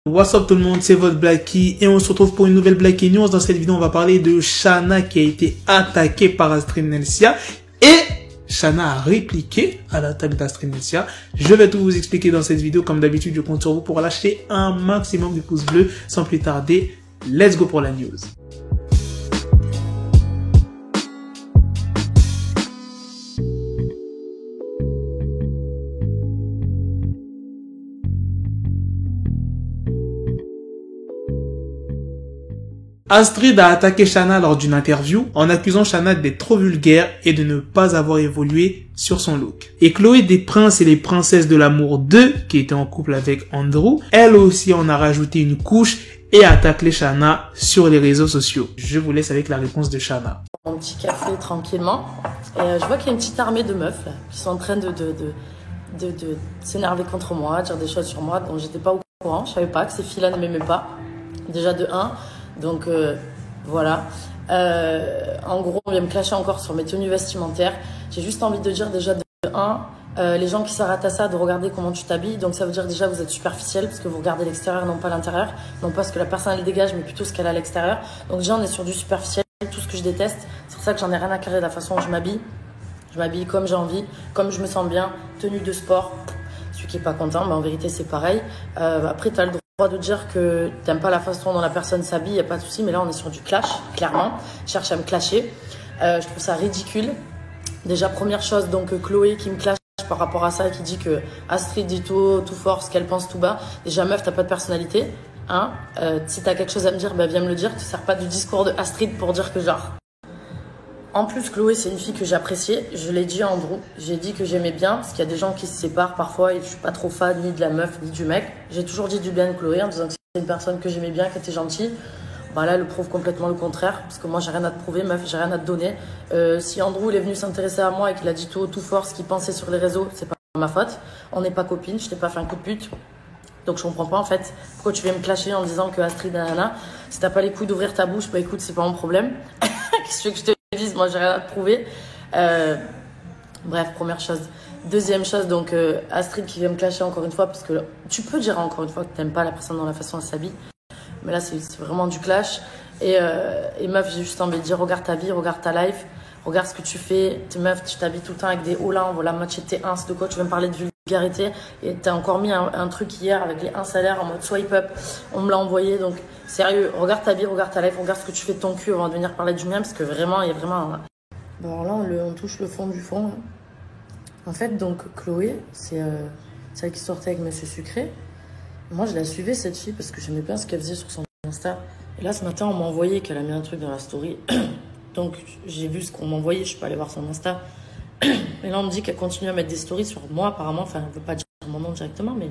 What's up tout le monde, c'est votre Blackie et on se retrouve pour une nouvelle Blackie News. Dans cette vidéo, on va parler de Shanna qui a été attaquée par Astrid Nelsia et Shanna a répliqué à l'attaque d'Astrid Nelsia. Je vais tout vous expliquer dans cette vidéo. Comme d'habitude, je compte sur vous pour lâcher un maximum de pouces bleus. Sans plus tarder, let's go pour la news. Astrid a attaqué Shanna lors d'une interview en accusant Shanna d'être trop vulgaire et de ne pas avoir évolué sur son look. Et Chloé des Princes et les Princesses de l'amour 2, qui était en couple avec Andrew, elle aussi en a rajouté une couche et a attaqué Shanna sur les réseaux sociaux. Je vous laisse avec la réponse de Shanna. Un petit café tranquillement et je vois qu'il y a une petite armée de meufs là, qui sont en train de s'énerver contre moi, dire des choses sur moi dont j'étais pas au courant. Je savais pas que ces filles-là ne m'aimaient pas. Déjà de 1. Donc voilà. En gros, on vient me clasher encore sur mes tenues vestimentaires. J'ai juste envie de dire déjà de 1, les gens qui s'arrêtent à ça, de regarder comment tu t'habilles. Donc ça veut dire déjà vous êtes superficiel parce que vous regardez l'extérieur, non pas l'intérieur. Non pas ce que la personne elle dégage, mais plutôt ce qu'elle a à l'extérieur. Donc déjà on est sur du superficiel, tout ce que je déteste. C'est pour ça que j'en ai rien à carrer de la façon dont je m'habille. Je m'habille comme j'ai envie, comme je me sens bien. Tenue de sport. Celui qui est pas content, en vérité c'est pareil. Après tu as le droit de dire que t'aimes pas la façon dont la personne s'habille, y a pas de souci, mais là on est sur du clash, clairement. Cherche à me clasher. Je trouve ça ridicule. Déjà première chose, donc Chloé qui me clash par rapport à ça, qui dit que Astrid dit tout fort, ce qu'elle pense tout bas. Déjà meuf, t'as pas de personnalité. Hein, si t'as quelque chose à me dire, viens me le dire. Tu sers pas du discours de Astrid pour dire que genre. En plus, Chloé, c'est une fille que j'appréciais. Je l'ai dit à Andrew. J'ai dit que j'aimais bien, parce qu'il y a des gens qui se séparent parfois et je suis pas trop fan ni de la meuf ni du mec. J'ai toujours dit du bien de Chloé en disant que c'est une personne que j'aimais bien, qui était gentille. Bah là, elle prouve complètement le contraire, parce que moi, j'ai rien à te prouver, meuf, j'ai rien à te donner. Si Andrew il est venu s'intéresser à moi et qu'il a dit tout fort ce qu'il pensait sur les réseaux, c'est pas ma faute. On n'est pas copines, je t'ai pas fait un coup de pute. Donc je comprends pas en fait pourquoi tu viens me clasher en disant que Astrid nanana. Si t'as pas les couilles d'ouvrir ta bouche, bah écoute, c'est pas mon problème. Qu'est-ce que je te dise, moi j'ai rien à te prouver. Bref, première chose. Deuxième chose, donc Astrid qui vient me clasher encore une fois, parce que tu peux dire encore une fois que t'aimes pas la personne dans la façon elle s'habille, mais là c'est vraiment du clash. Et meuf, j'ai juste envie de dire, regarde ta vie, regarde ta life, regarde ce que tu fais. T'es meuf, tu t'habilles tout le temps avec des hauts là, on voit la moitié de tes ins, de quoi tu veux me parler de vulgarité. Et t'as encore mis un truc hier avec les 1 salaire en mode swipe up, on me l'a envoyé. Donc sérieux, regarde ta vie, regarde ta life, regarde ce que tu fais de ton cul avant de venir parler du mien, parce que vraiment, il y a vraiment Bon alors là, on touche le fond du fond. En fait, donc Chloé, c'est celle qui sortait avec Monsieur Sucré. Moi, je la suivais cette fille parce que j'aimais bien ce qu'elle faisait sur son Insta. Et là, ce matin, on m'a envoyé qu'elle a mis un truc dans la story. Donc, j'ai vu ce qu'on m'a envoyé, je peux aller voir son Insta. Et là, on me dit qu'elle continue à mettre des stories sur moi, apparemment. Enfin, elle ne veut pas dire mon nom directement, mais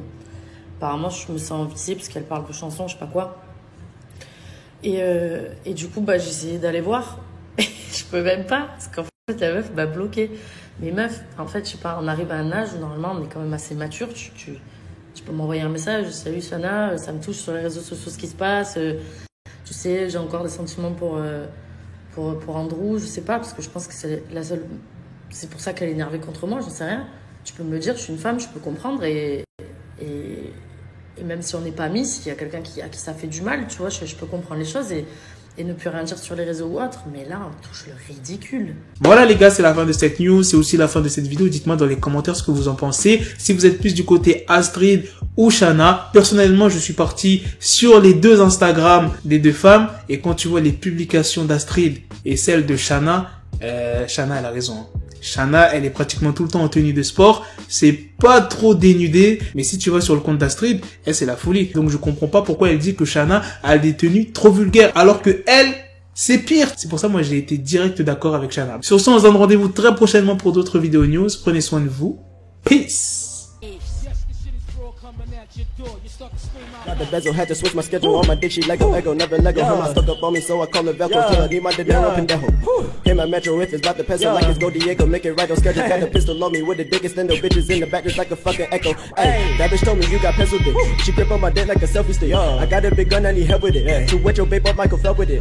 apparemment, je me sens visée parce qu'elle parle de chansons, je sais pas quoi. Et du coup, j'ai essayé d'aller voir. Je peux même pas, parce qu'en fait, la meuf m'a bloqué. Mais meuf, en fait, je sais pas, on arrive à un âge où normalement, on est quand même assez mature. Tu peux m'envoyer un message. Salut Shanna, ça me touche sur les réseaux sociaux ce qui se passe. Tu sais, j'ai encore des sentiments pour Andrew. Je sais pas, parce que je pense que c'est la seule. C'est pour ça qu'elle est énervée contre moi, j'en sais rien. Tu peux me le dire, je suis une femme, je peux comprendre. Et même si on n'est pas amis, s'il y a quelqu'un à qui ça fait du mal, tu vois, je peux comprendre les choses et ne plus rien dire sur les réseaux ou autre, mais là on touche le ridicule. Voilà les gars, c'est la fin de cette news, c'est aussi la fin de cette vidéo. Dites-moi dans les commentaires ce que vous en pensez, si vous êtes plus du côté Astrid ou Shanna. Personnellement, je suis parti sur les deux Instagram des deux femmes, et quand tu vois les publications d'Astrid et celles de Shanna, Shanna elle a raison. Shanna, elle est pratiquement tout le temps en tenue de sport. C'est pas trop dénudé. Mais si tu vas sur le compte d'Astrid, elle, c'est la folie. Donc, je comprends pas pourquoi elle dit que Shanna a des tenues trop vulgaires. Alors que elle, c'est pire. C'est pour ça, moi, j'ai été direct d'accord avec Shanna. Sur ce, on se donne rendez-vous très prochainement pour d'autres vidéos news. Prenez soin de vous. Peace. Got the bezel, had to switch my schedule on my dick, she Lego, never Lego. Her mouth stuck up on me, so I call her Velcro. Till I need my dinero pendejo. Hit my metro if it's about to pencil like it's Go Diego. Make it right on schedule. Got a pistol on me with the dick extendo. Bitches in the back just like a fucking echo. Hey, that bitch told me you got pencil dick. She grip on my dick like a selfie stick. I got a big gun, I need help with it. To wet your babe up, Michael fell with it.